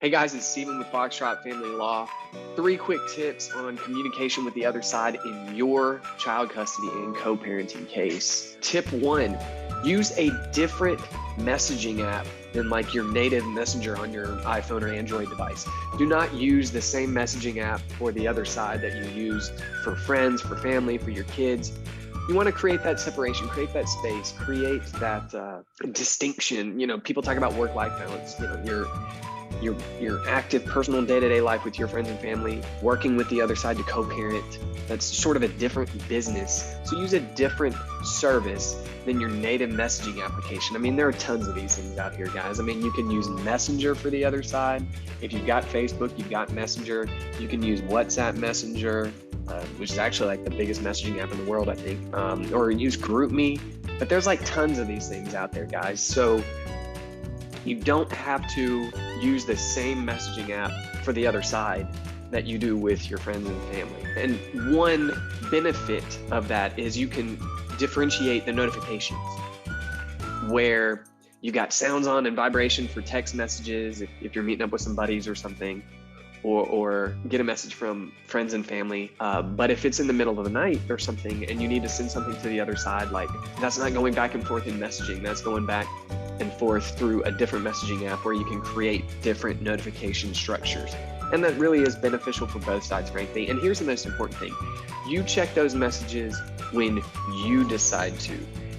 Hey guys, it's Steven with Foxtrot Family Law. 3 quick tips on communication with the other side in your child custody and co-parenting case. Tip 1, use a different messaging app than like your native messenger on your iPhone or Android device. Do not use the same messaging app for the other side that you use for friends, for family, for your kids. You want to create that separation, create that space, create that distinction. People talk about work-life balance. Your active personal day-to-day life with your friends and family, working with the other side to co-parent. That's sort of a different business. So use a different service than your native messaging application. I mean, there are tons of these things out here, guys. I mean, you can use Messenger for the other side. If you've got Facebook, you've got Messenger. You can use WhatsApp Messenger, which is actually like the biggest messaging app in the world, I think, or use GroupMe. But there's like tons of these things out there, guys. So you don't have to use the same messaging app for the other side that you do with your friends and family. And one benefit of that is you can differentiate the notifications where you got sounds on and vibration for text messages if you're meeting up with some buddies or something, or get a message from friends and family. But if it's in the middle of the night or something and you need to send something to the other side, like that's not going back and forth in messaging, that's going back and forth through a different messaging app where you can create different notification structures. And that really is beneficial for both sides, frankly. And here's the most important thing. You check those messages when you decide to.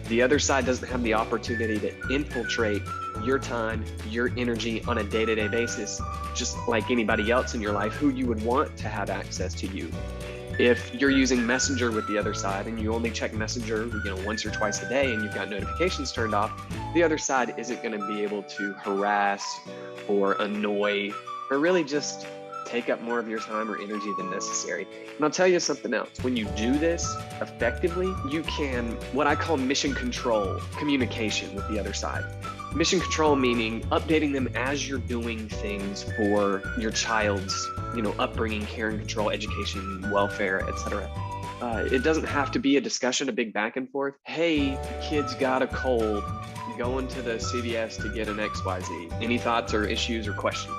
The other side doesn't have the opportunity to infiltrate your time, your energy on a day-to-day basis, just like anybody else in your life who you would want to have access to you. If you're using Messenger with the other side and you only check Messenger, once or twice a day and you've got notifications turned off, the other side isn't going to be able to harass or annoy or really just take up more of your time or energy than necessary. And I'll tell you something else. When you do this effectively, you can, what I call mission control communication with the other side. Mission control meaning updating them as you're doing things for your child's, upbringing, care and control, education, welfare, etc. It doesn't have to be a discussion, a big back and forth. Hey, the kid's got a cold, going to the CVS to get an XYZ. Any thoughts or issues or questions?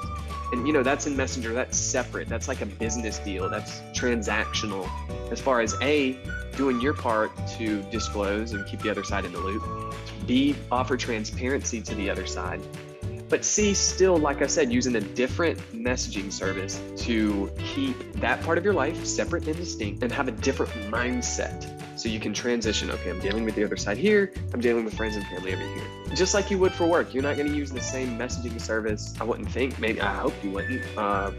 And that's in Messenger, that's separate. That's like a business deal, that's transactional. As far as A, doing your part to disclose and keep the other side in the loop. B, offer transparency to the other side. But C, still, like I said, using a different messaging service to keep that part of your life separate and distinct and have a different mindset. So you can transition, okay, I'm dealing with the other side here, I'm dealing with friends and family over here. Just like you would for work. You're not going to use the same messaging service, I wouldn't think, maybe I hope you wouldn't,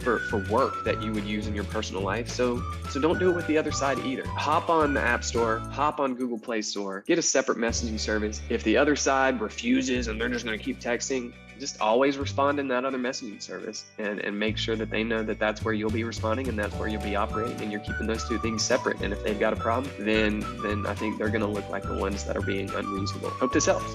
for work that you would use in your personal life. So don't do it with the other side either. Hop on the App Store, hop on Google Play Store, get a separate messaging service. If the other side refuses and they're just going to keep texting, just always respond in that other messaging service and make sure that they know that that's where you'll be responding and that's where you'll be operating, and you're keeping those two things separate. And if they've got a problem, then I think they're going to look like the ones that are being unreasonable. Hope this helps.